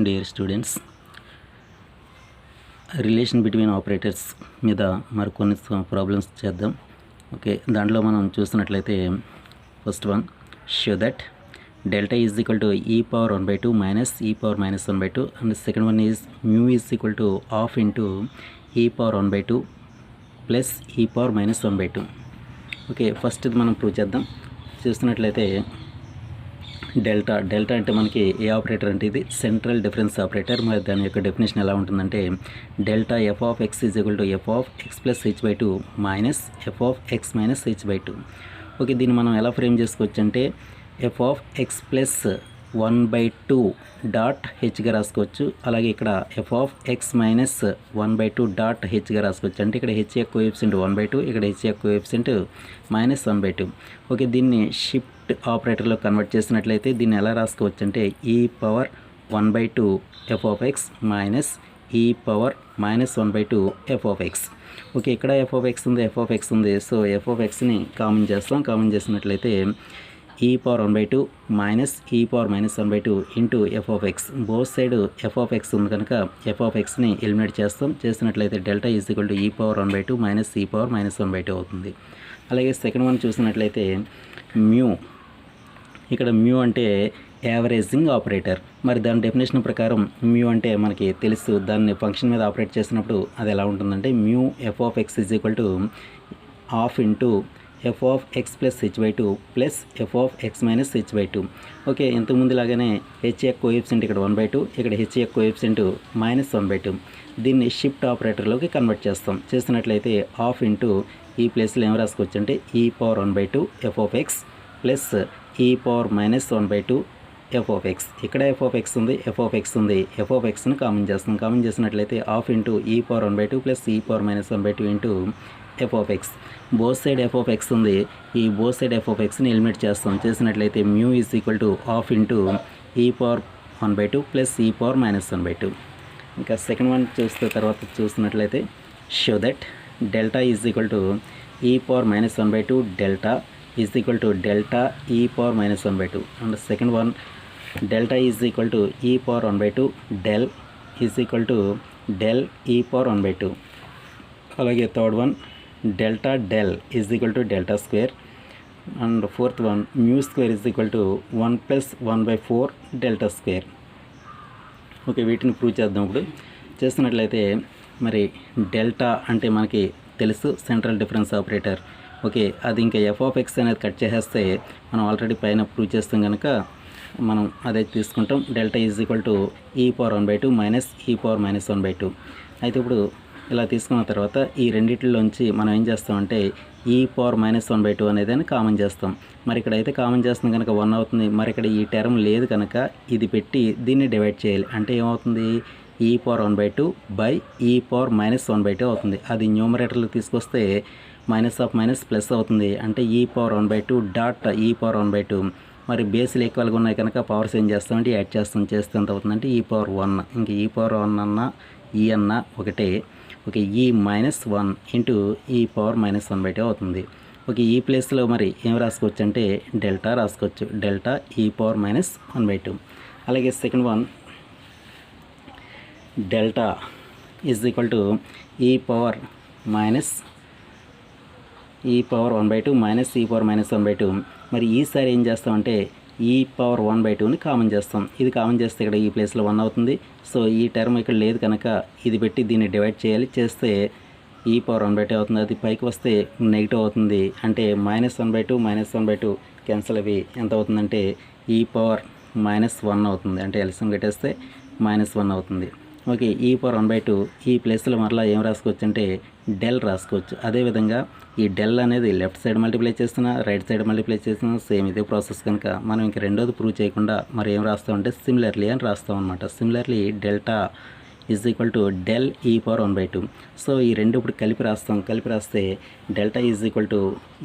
Dear students, relation between operators మీద మరికొన్ని problems చేద్దాం. ఓకే, దాంట్లో మనం చూసినట్లయితే first one, show that delta is equal to E power 1/2 minus E power minus 1/2 and second one is mu is equal to half into E power 1/2 plus E power minus 1/2. Okay, first ఇది మనం prove చేద్దాం. చూస్తున్నట్లయితే delta అంటే మనకి ఏ operator అంటే ఇది central difference operator. మరి దాని యొక్క డెఫినేషన్ ఎలా ఉంటుందంటే delta f of x is equal to f of x plus h/2 minus f of x minus h/2. Okay, దీన్ని మనం ఎలా ఫ్రేమ్ చేసుకోవచ్చు అంటే f of x plus 1/2 dot హెచ్గా రాసుకోవచ్చు. అలాగే ఇక్కడ f of x minus 1/2 dot హెచ్గా రాసుకోవచ్చు. అంటే ఇక్కడ హెచ్ యొక్క కోఎఫిషియంట్ 1/2, ఇక్కడ హెచ్ యొక్క కోఎఫిషియంట్ మైనస్ 1/2. ఓకే, దీన్ని షిఫ్ట్ ఆపరేటర్లో కన్వర్ట్ చేసినట్లయితే దీన్ని ఎలా రాసుకోవచ్చు అంటే E power 1/2 f of x minus E power minus 1/2 f of x. Okay, ఇక్కడ ఎఫ్ ఆఫ్ ఎక్స్ ఉంది, సో ఎఫ్ ఆఫ్ ఎక్స్ని కామన్ చేస్తాం. కామన్ చేసినట్లయితే E power 1/2 minus E power minus 1/2 into f of x. Both side f of x ఉంది కనుక f of ఎక్స్ని eliminate చేస్తాం. చేసినట్లయితే delta is equal to E power 1/2 minus E power minus 1/2 అవుతుంది. అలాగే సెకండ్ వన్ చూసినట్లయితే mu. ఇక్కడ mu అంటే యావరేజింగ్ ఆపరేటర్. మరి దాని డెఫినేషన్ ప్రకారం మ్యూ అంటే మనకి తెలుసు, దాన్ని ఫంక్షన్ మీద ఆపరేట్ చేసినప్పుడు అది ఎలా ఉంటుందంటే mu F of x is equal to half into f of x plus h/2 plus F of x minus h/2. Okay, ఇంతకుముందు లాగానే హెచ్ యొక్క కోఎఫిషియంట్ ఇక్కడ 1/2, ఇక్కడ హెచ్ యొక్క కోఎఫిషియంట్ మైనస్ 1/2. దీన్ని షిఫ్ట్ ఆపరేటర్లోకి కన్వర్ట్ చేస్తాం. చేసినట్లయితే హాఫ్ ఇంటూ ఈ ప్లేస్లో ఏం రాసుకోవచ్చు అంటే E power 1/2 f of x plus E power minus 1/2 f of x. ఇక్కడ ఎఫ్ ఆఫ్ ఎక్స్ ఉంది, ఎఫ్ ఆఫ్ ఎక్స్ని కామన్ చేస్తాం. కామన్ చేసినట్లయితే half into E power 1/2 plus E power minus 1/2 into f of x. Both side f of x ఉంది, ఈ both side f of ఎక్స్ని eliminate చేస్తాం. చేసినట్లయితే mu is equal to half into E power 1/2 plus E power minus 1/2. ఇంకా second one తర్వాత చూసినట్లయితే show that delta is equal to E power minus 1/2 delta is equal to delta E power minus 1/2. And second one delta is equal to E power 1/2 del is equal to del E power 1/2. అలాగే third one delta del is equal to delta square. And fourth one mu square is equal to 1 plus 1/4 delta square. Okay, వీటిని prove చేద్దాం. ఇప్పుడు చేస్తున్నట్లయితే మరి delta అంటే మనకి తెలుసు central difference operator. Okay, అది ఇంకా ఎఫ్ ఆఫ్ ఎక్స్ అనేది కట్ చేసేస్తే మనం ఆల్రెడీ పైన ప్రూవ్ చేస్తాం కనుక మనం అదే తీసుకుంటాం. Delta is equal to E power 1/2 minus E power minus 1/2. అయితే ఇప్పుడు ఇలా తీసుకున్న తర్వాత ఈ రెండింటిలోంచి మనం ఏం చేస్తామంటే ఈ పవర్ మైనస్ 1/2 అనేది కామన్ చేస్తాం. మరి ఇక్కడ అయితే కామన్ చేస్తాం కనుక 1 అవుతుంది. మరి ఇక్కడ ఈ టర్మ్ లేదు కనుక ఇది పెట్టి దీన్ని డివైడ్ చేయాలి. అంటే ఏమవుతుంది ఈ పవర్ 1/2 బై ఈ పవర్ మైనస్ 1/2 అవుతుంది. అది న్యూమరేటర్లో తీసుకొస్తే మైనస్ ఆఫ్ మైనస్ ప్లస్ అవుతుంది. అంటే E power 1/2 dot E power 1/2. మరి బేస్లు ఈక్వల్గా ఉన్నాయి కనుక పవర్స్ ఏం చేస్తామంటే యాడ్ చేస్తే ఎంత అవుతుందంటే ఈ పవర్ 1. ఇంక ఈ పవర్ 1 అన్నా ఈ అన్నా ఒకటే. ఓకే, ఈ minus 1 into E power minus 1/2 అవుతుంది. ఓకే, ఈ ప్లేస్లో మరి ఏం రాసుకోవచ్చు అంటే డెల్టా రాసుకోవచ్చు. Delta E power minus 1/2. అలాగే second one delta is equal to E power 1/2 minus E power minus 1/2. మరి ఈసారి ఏం చేస్తామంటే ఈ పవర్ 1/2ని కామన్ చేస్తాం. ఇది కామన్ చేస్తే ఇక్కడ ఈ ప్లేస్లో 1 అవుతుంది. సో ఈ టర్మ్ ఇక్కడ లేదు కనుక ఇది పెట్టి దీన్ని డివైడ్ చేయాలి. చేస్తే ఈ పవర్ 1/2 అవుతుంది. అది పైకి వస్తే నెగిటివ్ అవుతుంది. అంటే మైనస్ 1/2 క్యాన్సిల్ అవి ఎంత అవుతుందంటే ఈ పవర్ మైనస్ 1 అవుతుంది. అంటే ఎల్సిఎం కట్టేస్తే మైనస్ 1 అవుతుంది. ఓకే, ఈ పవర్ 1/2 ఈ ప్లేస్లో మరలా ఏం రాసుకోవచ్చు అంటే డెల్ రాసుకోవచ్చు. అదేవిధంగా ఈ డెల్ అనేది లెఫ్ట్ సైడ్ మల్టిప్లై చేస్తున్నా రైట్ సైడ్ మల్టిప్లై చేస్తున్నా సేమ్ ఇదే ప్రాసెస్ కనుక మనం ఇంక రెండోది ప్రూవ్ చేయకుండా మరి ఏం రాస్తామంటే సిమిలర్లీ అని రాస్తాం అనమాట. Similarly delta is equal to del E power 1/2. So ఈ రెండు ఇప్పుడు కలిపి రాస్తే delta is equal to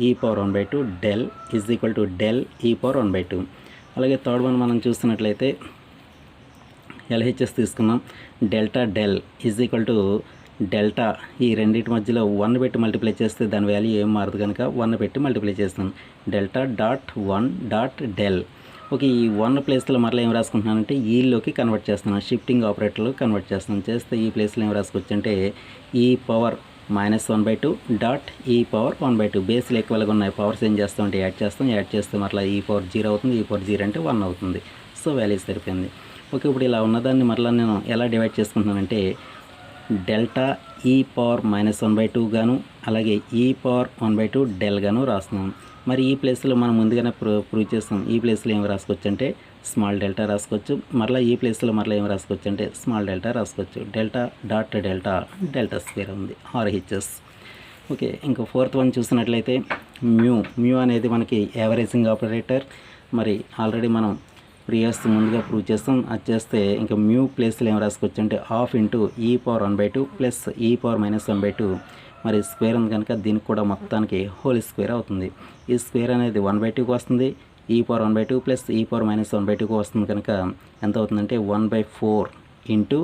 E power 1/2 del is equal to del E power 1/2. అలాగే థర్డ్ వన్ మనం చూస్తున్నట్లయితే ఎల్హెచ్ఎస్ తీసుకున్నాం. Delta del is equal to delta ఈ రెండింటి మధ్యలో 1 పెట్టి మల్టిప్లై చేస్తే దాని వాల్యూ ఏం మారదు కనుక 1 పెట్టి మల్టిప్లై చేస్తాం. Delta dot 1 dot del. Okay, ఈ 1 ప్లేస్లో మరలా ఏం రాసుకుంటున్నానంటే ఈలోకి కన్వర్ట్ చేస్తున్నాను, షిఫ్టింగ్ ఆపరేటర్లో కన్వర్ట్ చేస్తున్నాను. చేస్తే ఈ ప్లేస్లో ఏం రాసుకోవచ్చు అంటే E power -1/2 dot E power 1/2 బేస్లు ఈక్వల్గా ఉన్నాయి. పవర్స్ ఏం చేస్తామంటే యాడ్ చేస్తే మరలా ఈ పవర్ 0 అవుతుంది. ఈ పవర్ 0 అంటే 1 అవుతుంది. సో వాల్యూ సరిపోయింది. ఓకే, ఇప్పుడు ఇలా ఉన్నదాన్ని మరలా నేను ఎలా డివైడ్ చేసుకుంటున్నానంటే డెల్టా ఈ పవర్ -1/2 గాను అలాగే ఈ పవర్ 1/2 డెల్ గాను రాస్తున్నాం. మరి ఈ ప్లేస్లో మనం ముందుగానే ప్రూవ్ చేస్తాం. ఈ ప్లేస్లో ఏం రాసుకోవచ్చు అంటే స్మాల్ డెల్టా రాసుకోవచ్చు. మరలా ఈ ప్లేస్లో మరలా ఏం రాసుకోవచ్చు అంటే స్మాల్ డెల్టా రాసుకోవచ్చు. డెల్టా డాట్ డెల్టా స్క్వేర్ ఉంది ఆర్హెచ్ఎస్. ఓకే, ఇంకా 4th వన్ చూసినట్లయితే మ్యూ అనేది మనకి యావరేజింగ్ ఆపరేటర్. మరి ఆల్రెడీ మనం ప్రీవియస్ ముందుగా ప్రూవ్ చేస్తాం. అది చేస్తే ఇంకా మ్యూ ప్లేస్లో ఏం రాసుకోవచ్చు అంటే ½ into E power 1/2 plus E power -1/2 మరి స్క్వేర్ ఉంది కనుక దీనికి కూడా మొత్తానికి హోల్ స్క్వేర్ అవుతుంది. ఈ స్క్వేర్ అనేది 1/2కి వస్తుంది. ఈ పవర్ 1/2 ప్లస్ ఈ పవర్ -1/2కి వస్తుంది కనుక ఎంత అవుతుందంటే 1/4 into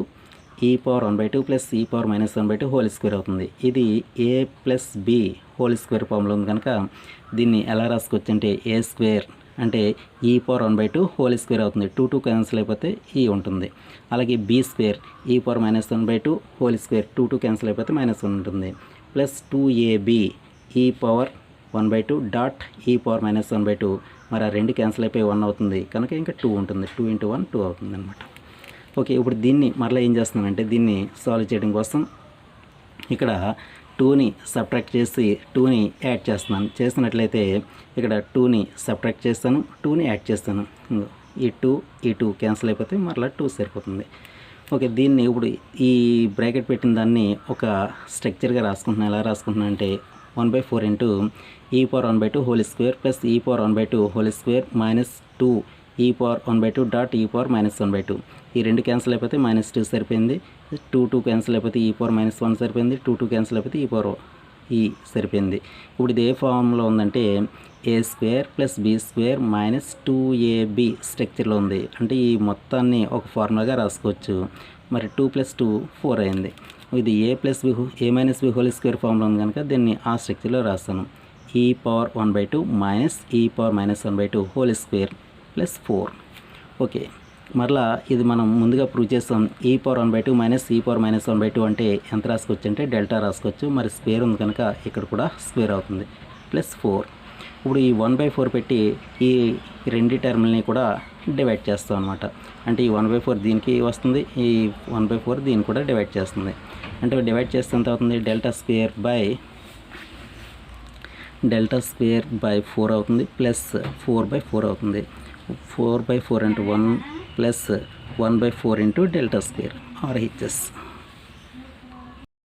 E power 1/2 plus E power -1/2 whole square అవుతుంది. ఇది ఏ ప్లస్ బి హోల్ స్క్వేర్ ఫామ్లో ఉంది కనుక దీన్ని ఎలా రాసుకోవచ్చు అంటే ఏ స్క్వేర్ అంటే ఈ పవర్ 1/2 హోల్ స్క్వేర్ అవుతుంది. 2 క్యాన్సిల్ అయిపోతే ఈ ఉంటుంది. అలాగే బి స్క్వేర్ ఈ పవర్ -1/2 హోల్ స్క్వేర్ 2 క్యాన్సిల్ అయిపోతే -1 ఉంటుంది. ప్లస్ 2ab ఈ పవర్ 1/2 డాట్ ఈ పవర్ -1/2 మరి ఆ 2 క్యాన్సిల్ అయిపోయి 1 అవుతుంది కనుక ఇంకా 2 ఉంటుంది. 2 × 1 2 అవుతుంది అనమాట. ఓకే, ఇప్పుడు దీన్ని మరలా ఏం చేస్తున్నానంటే దీన్ని సాల్వ్ చేయడం కోసం ఇక్కడ 2ని సబ్ట్రాక్ట్ చేసి 2ని యాడ్ చేస్తున్నాను. చేసినట్లయితే ఇక్కడ 2ని సబ్ట్రాక్ట్ చేస్తాను, 2ని యాడ్ చేస్తాను. ఈ 2 క్యాన్సిల్ అయిపోతే మరలా 2 సరిపోతుంది. ఓకే, దీన్ని ఇప్పుడు ఈ బ్రాకెట్ పెట్టిన దాన్ని ఒక స్ట్రక్చర్గా రాసుకుంటున్నాను. ఎలా రాసుకుంటున్నాను అంటే 1/4 into E power 1/2 whole square plus E power 1/2 whole square -2 ఈ పవర్ 1/2 డాట్ ఈ పవర్ -1/2 ఈ 2 క్యాన్సిల్ అయిపోతే -2 సరిపోయింది. 2 క్యాన్సిల్ అయిపోతే ఈ పవర్ -1 సరిపోయింది. 2 క్యాన్సిల్ అయిపోతే ఈ పవర్ ఈ సరిపోయింది. ఇప్పుడు ఇది ఏ ఫామ్లో ఉందంటే a square plus b square -2ab స్ట్రక్చర్లో ఉంది. అంటే ఈ మొత్తాన్ని ఒక ఫార్ములాగా రాసుకోవచ్చు. మరి 2 + 2 4 అయింది. ఇది ఏ మైనస్ బి హోల్ స్క్వేర్ ఫామ్లో ఉంది కనుక దీన్ని ఆ స్ట్రక్చర్లో రాస్తాను. ఈ power 1/2 minus E power -1/2 whole square plus 4. Okay, మరలా ఇది మనం ముందుగా ప్రూవ్ చేస్తాం. ఈ పవర్ 1/2 మైనస్ ఈ పవర్ -1/2 అంటే ఎంత రాసుకోవచ్చు అంటే డెల్టా రాసుకోవచ్చు. మరి స్క్వేర్ ఉంది కనుక ఇక్కడ కూడా స్క్వేర్ అవుతుంది ప్లస్ 4. ఇప్పుడు ఈ 1/4 పెట్టి ఈ 2 టర్మ్ని కూడా డివైడ్ చేస్తాం అనమాట. అంటే ఈ 1/4 దీనికి వస్తుంది, ఈ 1/4 దీన్ని కూడా డివైడ్ చేస్తుంది. అంటే డివైడ్ చేస్తే ఎంత అవుతుంది డెల్టా స్క్వేర్ బై 4 అవుతుంది ప్లస్ 4/4 అవుతుంది. 4/4 × 1 plus 1/4 into delta square RHS.